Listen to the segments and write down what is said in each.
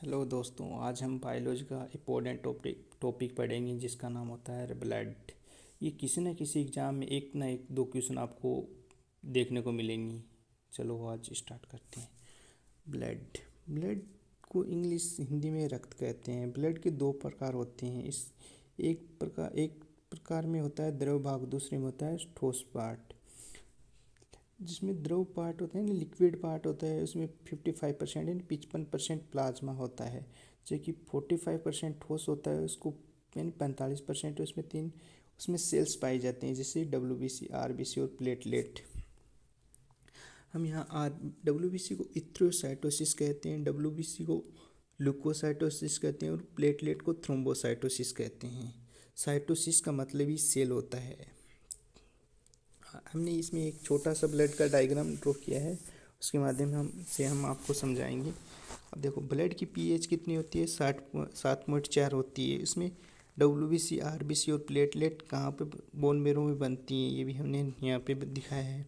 Hello दोस्तों, आज हम बायोलॉजी का इम्पोर्टेंट टॉपिक पढ़ेंगे जिसका नाम होता है ब्लड। ये किसी न किसी एग्ज़ाम में एक ना एक दो क्वेश्चन आपको देखने को मिलेंगी। चलो आज स्टार्ट करते हैं। ब्लड ब्लड को इंग्लिश हिंदी में रक्त कहते हैं। ब्लड के दो प्रकार होते हैं। इस एक प्रकार में होता है द्रव भाग, दूसरे में होता है ठोस पार्ट। जिसमें द्रव पार्ट होता है ना, लिक्विड पार्ट होता है, उसमें 55% यानी 55% प्लाज्मा होता है, जो कि 45% ठोस होता है, उसको यानी 45% उसमें सेल्स पाई जाती हैं, जैसे WBC, RBC और प्लेटलेट। हम यहाँ WBC को इथ्रोसाइटोसिस कहते हैं, WBC को ल्यूकोसाइटोसिस कहते हैं और प्लेटलेट को थ्रोम्बोसाइटोसिस कहते हैं। साइटोसिस का मतलब ही सेल होता है। हमने इसमें एक छोटा सा ब्लड का डायग्राम ड्रॉ किया है, उसके माध्यम से हम आपको समझाएंगे। अब देखो, ब्लड की पीएच कितनी होती है? 7.4 होती है। इसमें WBC, RBC और प्लेटलेट कहाँ पे बोन मेरो में बनती हैं, ये भी हमने यहाँ पे दिखाया है।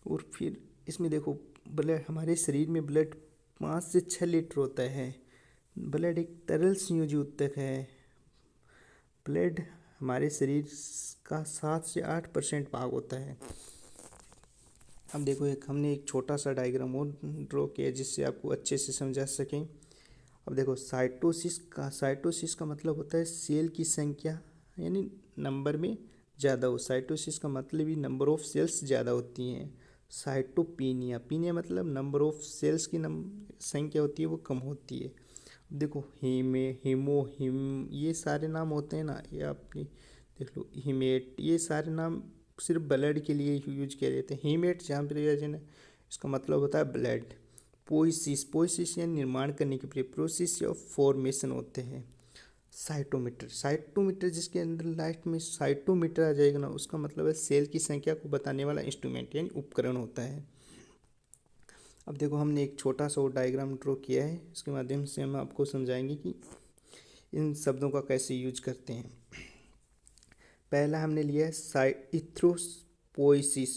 और फिर इसमें देखो, ब्लड, हमारे शरीर में ब्लड 5 से 6 लीटर होता है। ब्लड एक तरल संयोजक है। ब्लड हमारे शरीर का 7 से 8% भाग होता है। अब देखो, हमने एक छोटा सा डायग्राम और ड्रॉ किया जिससे आपको अच्छे से समझा सकें। अब देखो, साइटोसिस का मतलब होता है सेल की संख्या यानी नंबर में ज़्यादा हो। साइटोसिस का मतलब ही नंबर ऑफ सेल्स ज़्यादा होती हैं। पीनिया मतलब नंबर ऑफ सेल्स की संख्या होती है वो कम होती है। अब देखो, हिम ये सारे नाम होते हैं ना, ये आपने देख लो। हिमेट, ये सारे नाम सिर्फ ब्लड के लिए यूज किए जाते हैं। हीमेट जहाँ पर इसका मतलब होता है ब्लड। पोइसिस यानी निर्माण करने की प्रक्रिया, प्रोसेस या फॉर्मेशन होते हैं। साइटोमीटर जिसके अंदर लास्ट में साइटोमीटर आ जाएगा ना, उसका मतलब है सेल की संख्या को बताने वाला इंस्ट्रूमेंट यानी उपकरण होता है। अब देखो, हमने एक छोटा सा डायग्राम ड्रॉ किया है, इसके माध्यम से हम आपको समझाएंगे कि इन शब्दों का कैसे यूज करते हैं। पहला हमने लिया है इथ्रोपोइसिस।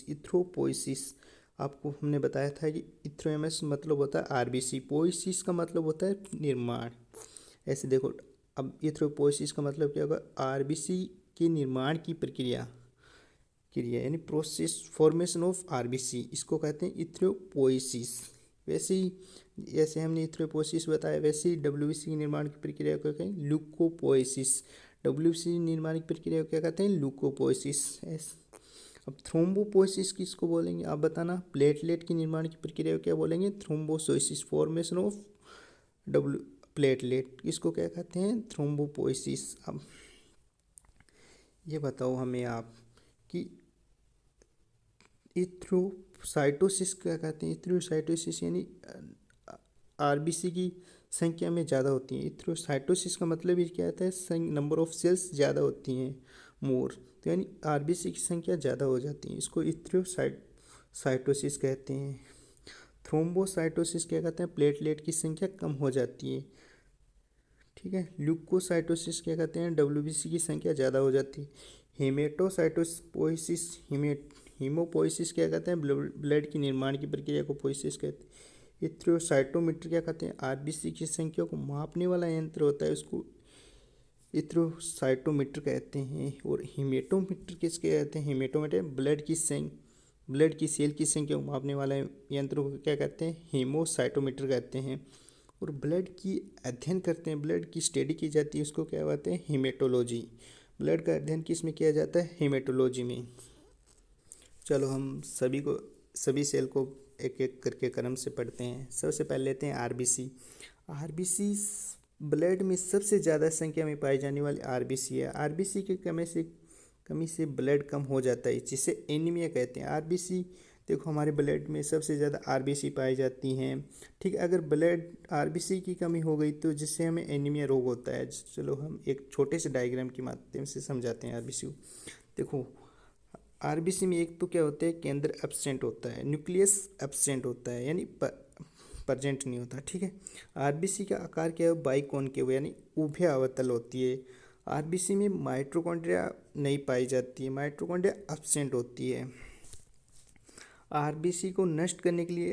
आपको हमने बताया था कि इथ्रोएमएस मतलब होता है RBC, पोइसिस का मतलब होता है निर्माण। ऐसे देखो, अब इथ्रोपोइसिस का मतलब क्या होगा? RBC के निर्माण की क्रिया यानी प्रोसेस, फॉर्मेशन ऑफ RBC, इसको कहते हैं इथ्रोपोइसिस। वैसे ही जैसे हमने इथ्रोपोइसिस बताया, वैसे ही WBC के निर्माण की प्रक्रिया को कहते हैं ल्यूकोपोइसिस। WBC निर्माण की प्रक्रिया को क्या कहते हैं? ल्यूकोपोइसिस। अब थ्रोम्बोपोइसिस किसको बोलेंगे आप बताना? प्लेटलेट की निर्माण की प्रक्रिया को क्या बोलेंगे? थ्रोम्बोसोइसिस, फॉर्मेशन ऑफ डब्ल्यू प्लेटलेट, इसको क्या कहते हैं? थ्रोम्बोपोइसिस। अब ये बताओ हमें आप कि इथ्रोसाइटोसिस क्या कहते हैं? इथ्रोसाइटोसिस यानी RBC की संख्या में ज़्यादा होती है। इथ्रोसाइटोसिस का मतलब ये क्या आता है? नंबर ऑफ सेल्स ज़्यादा होती हैं, मोर, तो यानी RBC की संख्या ज़्यादा हो जाती है, इसको इथ्रोसाइटोसिस कहते हैं। थ्रोम्बोसाइटोसिस क्या कहते हैं? प्लेटलेट की संख्या कम हो जाती है, ठीक है। ल्यूकोसाइटोसिस क्या कहते हैं? WBC की संख्या ज़्यादा हो जाती है। हेमेटोसाइटोपोइसिस हीमोपोइसिस क्या कहते हैं? ब्लड की निर्माण की प्रक्रिया को पोइसिस कहते हैं। इथ्रोसाइटोमीटर क्या कहते हैं? RBC की संख्या को मापने वाला यंत्र होता है, उसको इथ्रोसाइटोमीटर कहते हैं। और हीमेटोमीटर किसके कहते हैं? हीमेटोमीटर ब्लड की सेल की संख्या को मापने वाला यंत्र को क्या कहते हैं? हीमोसाइटोमीटर कहते हैं। और ब्लड की अध्ययन करते हैं, ब्लड की स्टडी की जाती है, उसको क्या कहते हैं? हीमेटोलॉजी। ब्लड का अध्ययन किस में किया जाता है? हीमेटोलॉजी में। चलो हम सभी सेल को एक एक करके क्रम से पढ़ते हैं। सबसे पहले लेते हैं RBC। RBC ब्लड में सबसे ज़्यादा संख्या में पाई जाने वाली RBC है। RBC की कमी से ब्लड कम हो जाता है, जिसे एनीमिया कहते हैं। RBC देखो, हमारे ब्लड में सबसे ज़्यादा RBC पाई जाती हैं, ठीक है। अगर ब्लड RBC की कमी हो गई तो जिससे हमें एनीमिया रोग होता है। चलो हम एक छोटे से डायग्राम के माध्यम से समझाते हैं RBC को। देखो, RBC में एक तो क्या होता है? केंद्र एब्सेंट होता है, न्यूक्लियस एब्सेंट होता है, यानी प्रेजेंट नहीं होता, ठीक है। RBC का आकार क्या है? बाइकॉन्केव यानी उभय अवतल होती है। RBC में माइटोकॉन्ड्रिया नहीं पाई जाती है, माइटोकॉन्ड्रिया एब्सेंट होती है। RBC को नष्ट करने के लिए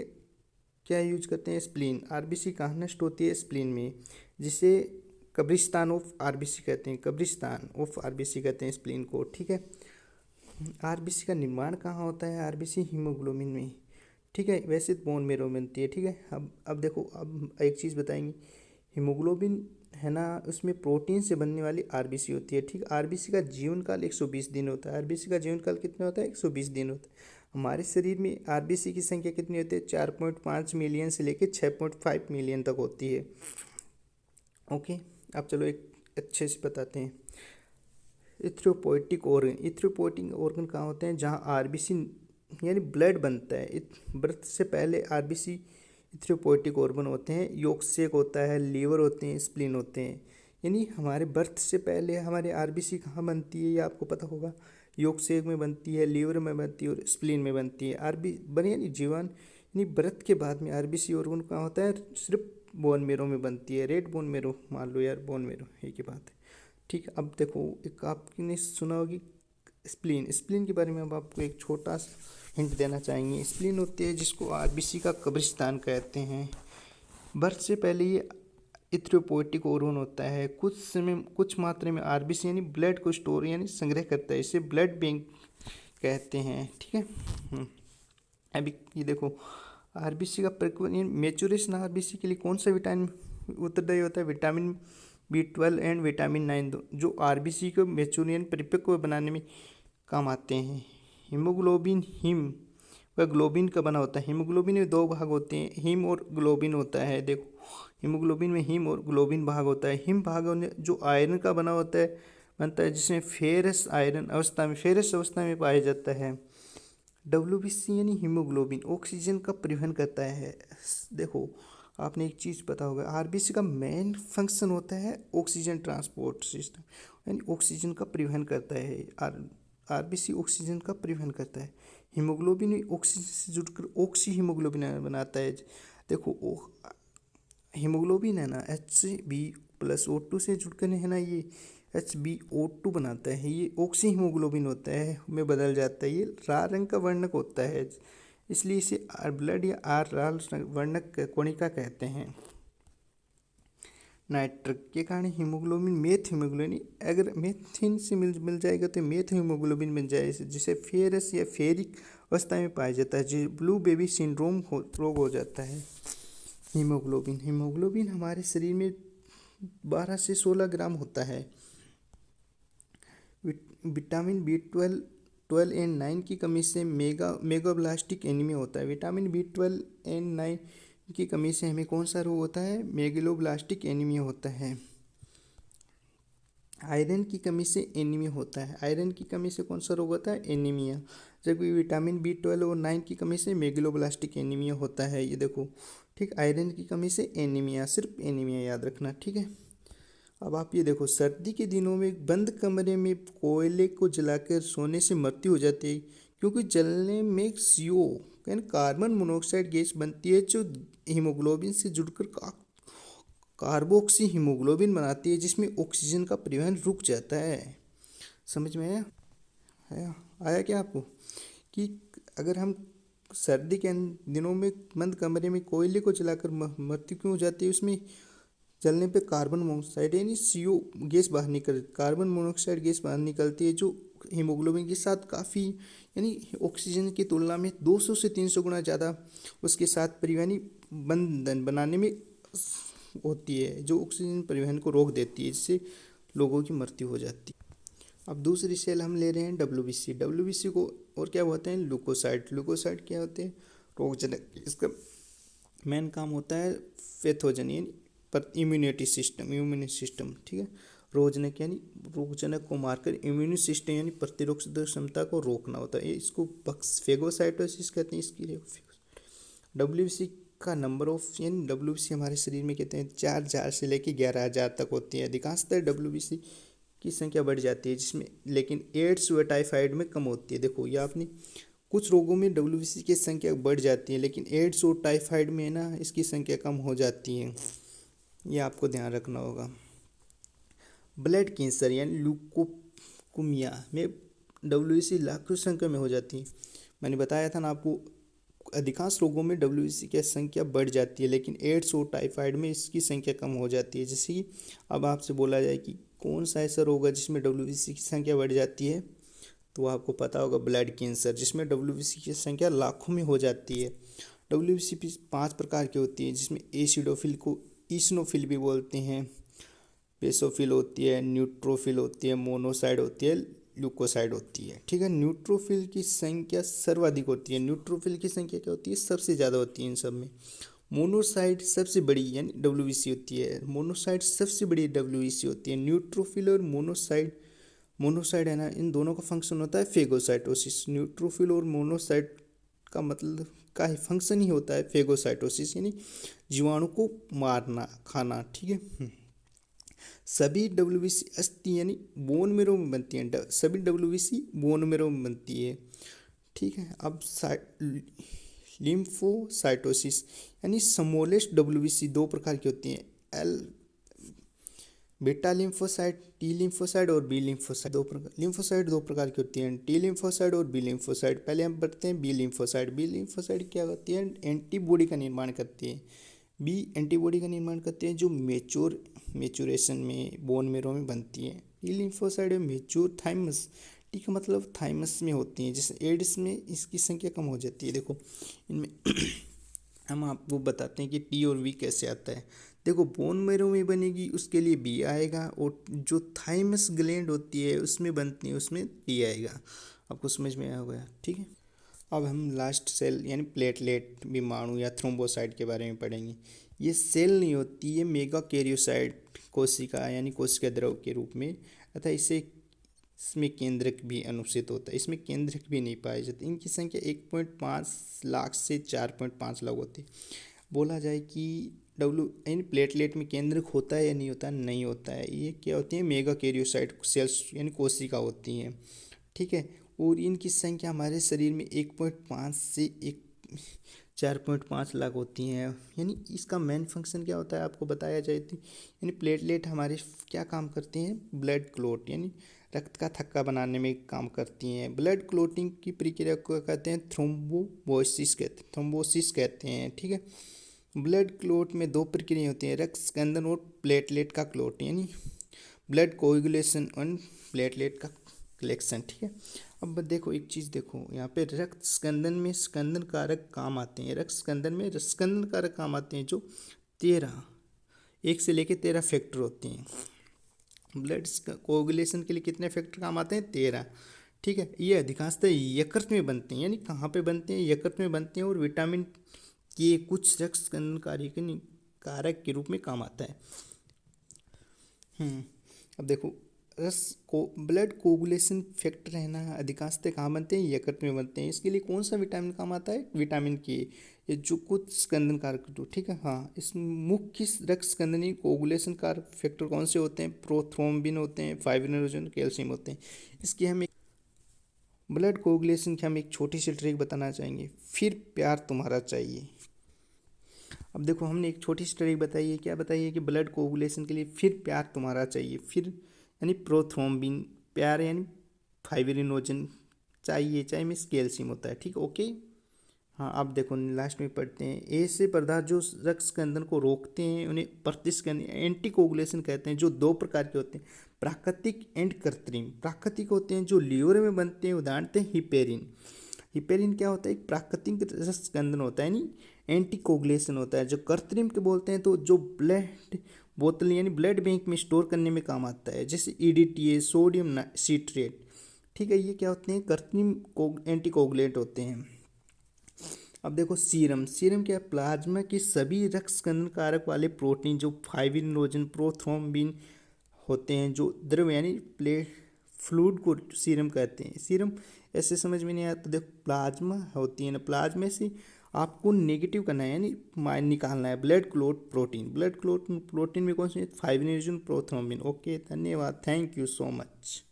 क्या यूज करते हैं? स्प्लीन। आरबीसी कहाँ नष्ट होती है? स्प्लीन में, जिसे कब्रिस्तान ऑफ आरबीसी कहते हैं, कब्रिस्तान ऑफ आरबीसी कहते हैं स्प्लीन को, ठीक है। आरबीसी का निर्माण कहाँ होता है? आरबीसी हीमोग्लोबिन में, ठीक है। वैसे बोन मेरो में बनती है, ठीक है। अब देखो, अब एक चीज़ बताएंगे, हीमोग्लोबिन है ना, उसमें प्रोटीन से बनने वाली आरबीसी होती है, ठीक। आरबीसी का जीवन काल 120 दिन होता है। आरबीसी का जीवन काल कितना होता है? 120 दिन होता है। हमारे शरीर में आरबीसी की संख्या कितनी होती है? 4.5 मिलियन से लेकर 6.5 मिलियन तक होती है। ओके, अब चलो एक अच्छे से बताते हैं। इथ्रोपोइटिक ऑर्गन। इथ्रोपोइटिक ऑर्गन कहाँ होते हैं? जहाँ आरबीसी यानी ब्लड बनता है। बर्थ से पहले आरबीसी इथ्रोपोइटिक ऑर्गन होते हैं। यॉक्सेक होता है, लीवर होते हैं, स्प्लीन होते हैं। यानी हमारे बर्थ से पहले हमारे आरबीसी कहाँ बनती है? ये आपको पता होगा। यॉक्सेक में बनती है, लीवर में बनती है और स्प्लीन में बनती है। आरबी बने यानी जीवन, यानी बर्थ के बाद में आरबीसी ऑर्गन कहाँ होता है? सिर्फ बोन मेरो में बनती है। रेड बोन मेरो मान लो यार, बोन मेरो एक ही बात है, ठीक है। अब देखो, एक आपने सुना होगी स्प्लीन। स्प्लीन के बारे में अब आपको एक छोटा सा हिंट देना चाहेंगे। स्प्लीन होती है जिसको आरबीसी का कब्रिस्तान कहते हैं। बर्थ से पहले ये इथ्रोपोइटिक ऑर्गन होता है। कुछ मात्रा में आरबीसी यानी ब्लड को स्टोर यानी संग्रह करता है। इसे ब्लड बैंक कहते हैं, ठीक है। अभी ये देखो, आरबीसी का प्रक्रिया मेचुरेशन आरबीसी के लिए कौन सा विटामिन उत्तरदायी होता है? विटामिन B12 एंड विटामिन 9 जो आरबीसी को मेचुरियन परिपक्व बनाने में काम आते हैं। हीमोग्लोबिन हिम व ग्लोबिन का बना होता है। हीमोग्लोबिन में दो भाग होते हैं, हिम और ग्लोबिन होता है। देखो, हीमोग्लोबिन में हिम और ग्लोबिन भाग होता है। हिम भाग जो आयरन का बना होता है बनता है, जिसमें फेरस अवस्था में पाया जाता है। डब्ल्यूबीसी यानी हीमोग्लोबिन ऑक्सीजन का परिवहन करता है। देखो, आपने एक चीज़ पता होगा, आरबीसी का मेन फंक्शन होता है ऑक्सीजन ट्रांसपोर्ट सिस्टम, यानी ऑक्सीजन का परिवहन करता है। आरबीसी ऑक्सीजन का परिवहन करता है। हीमोग्लोबिन ऑक्सीजन से जुड़कर ऑक्सी हीमोग्लोबिन बनाता है। देखो, हीमोग्लोबिन है ना, Hb+O2 से जुड़कर है ना, ये HbO2 बनाता है। ये ऑक्सी हीमोग्लोबिन होता है में बदल जाता है। ये लाल रंग का वर्णक होता है, इसलिए इसे ब्लड या लाल वर्णक कोणिका कहते हैं। नाइट्रक के कारण हीमोग्लोबिन मेथ हीमोग्लोबिन, अगर मेथिन से मिल जाएगा तो मेथ हीमोग्लोबिन बन जाएगा, जिसे फेरस या फेरिक अवस्था में पाया जाता है, जो ब्लू बेबी सिंड्रोम रोग हो जाता है। हीमोग्लोबिन हमारे शरीर में 12 से 16 ग्राम होता है। विटामिन B12 एंड 9 की कमी से मेगाब्लास्टिक एनीमिया होता है। विटामिन B12 एंड 9 की कमी से हमें कौन सा रोग होता है? मेगलोब्लास्टिक एनीमिया होता है। आयरन की कमी से एनीमिया होता है। आयरन की कमी से कौन सा रोग होता है? एनीमिया। जबकि विटामिन B12 और 9 की कमी से मेगलोब्लास्टिक एनीमिया होता है। ये देखो, ठीक, आयरन की कमी से एनीमिया, सिर्फ एनीमिया याद रखना, ठीक है। अब आप ये देखो, सर्दी के दिनों में बंद कमरे में कोयले को जलाकर सोने से मृत्यु हो जाती है, क्योंकि जलने में CO यानी कार्बन मोनोऑक्साइड गैस बनती है, जो हीमोग्लोबिन से जुड़कर कार्बोक्सी हीमोग्लोबिन बनाती है, जिसमें ऑक्सीजन का परिवहन रुक जाता है। समझ में आया क्या आपको? कि अगर हम सर्दी के दिनों में बंद कमरे में कोयले को जलाकर मृत्यु क्यों हो जाती है? उसमें जलने पे कार्बन मोनोऑक्साइड यानी CO गैस बाहर कार्बन मोनोऑक्साइड गैस बाहर निकलती है, जो हीमोग्लोबिन के साथ काफ़ी यानी ऑक्सीजन की तुलना में 200 से 300 गुना ज़्यादा उसके साथ परिवहनी बंधन बनाने में होती है, जो ऑक्सीजन परिवहन को रोक देती है, जिससे लोगों की मृत्यु हो जाती है। अब दूसरी सेल हम ले रहे हैं WBC को, और क्या होते हैं? लुकोसाइड क्या होते हैं? रोगजनक। इसका मेन काम होता है पैथोजन यानी इम्यूनिटी सिस्टम, ठीक है। रोगजनक यानी रोगजनक को मारकर इम्यून सिस्टम यानी प्रतिरोधक क्षमता को रोकना होता है। इसको फेगोसाइटोसिस कहते हैं। इसकी WBC का नंबर ऑफ यानी WBC हमारे शरीर में कहते हैं 4000 से लेकर 11000 तक होती है। अधिकांशतः WBC की संख्या बढ़ जाती है, जिसमें लेकिन एड्स व टाइफाइड में कम होती है। देखो, ये आपने कुछ रोगों में WBC की संख्या बढ़ जाती है, लेकिन एड्स और टाइफाइड में ना इसकी संख्या कम हो जाती है। ये आपको ध्यान रखना होगा। ब्लड कैंसर यानी ल्यूकोमिया में WBC लाखों संख्या में हो जाती है। मैंने बताया था ना आपको, अधिकांश रोगों में डब्ल्यूबीसी की संख्या बढ़ जाती है, लेकिन एड्स और टाइफाइड में इसकी संख्या कम हो जाती है। जैसे कि अब आपसे बोला जाए कि कौन सा ऐसा रोग है जिसमें डब्ल्यूबीसी की संख्या बढ़ जाती है, तो आपको पता होगा ब्लड कैंसर, जिसमें डब्ल्यूबीसी की संख्या लाखों में हो जाती है। डब्ल्यूबीसी 5 प्रकार की होती है, जिसमें एसिडोफिल को ईसनोफिल भी बोलते हैं, बेसोफिल होती है, न्यूट्रोफिल होती है, मोनोसाइड होती है, ल्यूकोसाइड होती है। ठीक है, न्यूट्रोफिल की संख्या सर्वाधिक होती है। न्यूट्रोफिल की संख्या क्या होती है? सबसे ज़्यादा होती है इन सब में। मोनोसाइड सबसे बड़ी यानी डब्ल्यूबीसी होती है। मोनोसाइड सबसे बड़ी डब्ल्यूबीसी होती है। न्यूट्रोफिल और मोनोसाइड है ना, इन दोनों का फंक्शन होता है फेगोसाइटोसिस। न्यूट्रोफिल और मोनोसाइड का मतलब का ही फंक्शन ही होता है फेगोसाइटोसिस, यानी जीवाणु को मारना, खाना। ठीक है, सभी डब्ल्यूबीसी अस्थि यानी बोन मेरो में बनती हैं। सभी डब्ल्यूबीसी बोन मेरो में बनती है। ठीक है, अब लिम्फोसाइटोसिस यानी समोलेस्ट डब्ल्यूबीसी 2 प्रकार की होती हैं। एल बेटा लिम्फोसाइट, टी लिम्फोसाइट और बी लिम्फोसाइट। लिम्फोसाइट दो प्रकार की होती हैं, टी लिम्फोसाइट और बी लिम्फोसाइट। पहले हम पढ़ते हैं बी लिम्फोसाइट। बी लिम्फोसाइट क्या होती है? एंटीबॉडी का निर्माण करती है। बी एंटीबॉडी का निर्माण करते हैं जो मेचूरेशन में बोन मेरो में बनती है। T lymphocyte mature thymus, T का मतलब थाइमस में होती हैं, जैसे एड्स में इसकी संख्या कम हो जाती है। देखो इनमें हम आपको बताते हैं कि टी और वी कैसे आता है। देखो बोन मेरो में बनेगी उसके लिए बी आएगा, और जो थाइमस ग्लैंड होती है उसमें बनती है उसमें टी आएगा। आपको समझ में आया होगा। ठीक है, अब हम लास्ट सेल यानी प्लेटलेट विमाणु या थ्रोम्बोसाइट के बारे में पढ़ेंगे। ये सेल नहीं होती, ये मेगा कैरियोसाइट कोशिका यानी कोशिका द्रव के रूप में, अतः इसमें केंद्रक भी अनुपस्थित होता है। इसमें केंद्रक भी नहीं पाए जाते। इनकी संख्या 1.5 लाख से 4.5 लाख होती है। बोला जाए कि इन प्लेटलेट में केंद्रक होता है या नहीं होता? नहीं होता है। ये क्या होती है? मेगा कैरियोसाइट सेल्स यानी कोशिका होती हैं। ठीक है, और इनकी संख्या हमारे शरीर में 1.5 से 4.5 लाख होती हैं। यानी इसका मेन फंक्शन क्या होता है आपको बताया जाए तो, यानी प्लेटलेट हमारे क्या काम करते हैं? ब्लड क्लॉट यानी रक्त का थक्का बनाने में काम करती हैं। ब्लड क्लॉटिंग की प्रक्रिया को कहते हैं थ्रोम्बोसिस कहते हैं। ठीक है, ब्लड क्लॉट में 2 प्रक्रिया होती हैं, रक्त स्कंदन और प्लेटलेट का क्लॉट, यानी ब्लड कोएगुलेशन और प्लेटलेट का कलेक्शन। ठीक है, अब देखो एक चीज़ देखो, यहाँ पे रक्त स्कंदन में स्कंदन कारक काम आते हैं। रक्त स्कंदन में स्कंदन कारक काम आते हैं जो 13 1 से लेके 13 फैक्टर होते हैं। ब्लड कोएगुलेशन के लिए कितने फैक्टर काम आते हैं? 13। ठीक है, ये अधिकांशतः यकृत में बनते हैं। यानी कहाँ पे बनते हैं? यकृत में बनते हैं, और विटामिन के कुछ रक्त स्कंदन कारक के रूप में काम आता है। अब देखो ब्लड कोगुलेशन फैक्टर है ना, अधिकांशतः कहाँ बनते हैं? यकृत में बनते हैं। इसके लिए कौन सा विटामिन काम आता है? विटामिन के, ये जो कुछ स्कंदन कारक। ठीक है, हाँ, इस मुख्य रक्त स्कंदनी कोगुलेशन कारक फैक्टर कौन से होते हैं? प्रोथ्रोम्बिन होते हैं, फाइब्रिनोजन, कैल्शियम होते हैं। इसकी हम ब्लड कोगुलेशन की हम एक छोटी सी ट्रिक बताना चाहेंगे, फिर प्यार तुम्हारा चाहिए। अब देखो हमने एक छोटी सी ट्रिक बताई है, क्या बताइए कि ब्लड कोगुलेशन के लिए फिर प्यार तुम्हारा चाहिए। फिर यानी प्रोथ्रोम्बिन, प्यार यानी फाइब्रिनोजन, चाहिए में कैल्शियम होता है। ठीक, ओके। हाँ, अब देखो लास्ट में पढ़ते हैं, ऐसे पदार्थ जो रक्त स्कंदन को रोकते हैं उन्हें प्रतिस्कंदन एंटी कोगुलेशन कहते हैं, जो 2 प्रकार के होते हैं, प्राकृतिक एंड कृत्रिम। प्राकृतिक होते हैं जो लीवर में बनते हैं, उदाहरण थे हिपेरिन। हिपेरिन क्या होता है? एक प्राकृतिक रक्त स्कंदन होता है, यानी एंटी कोगुलेशन होता है। जो कृत्रिम के बोलते हैं तो जो ब्लड बोतल यानी ब्लड बैंक में स्टोर करने में काम आता है, जैसे EDTA, सोडियम सिट्रेट। ठीक है, ये क्या होते हैं? कृत्रिम एंटी कोगुलेंट होते हैं। अब देखो सीरम क्या है? प्लाज्मा की सभी रक्त स्कंदन कारक वाले प्रोटीन जो फाइब्रिनोजन, प्रोथ्रोम्बिन होते हैं, जो द्रव यानी फ्लूइड को सीरम कहते हैं। सीरम ऐसे समझ में नहीं आया तो देखो प्लाज्मा होती है ना, प्लाज्मा से आपको नेगेटिव करना है यानी निकालना है blood clot protein. Blood clot protein में कौन से? Fibrinogen, prothrombin. ओके, धन्यवाद, थैंक यू सो मच।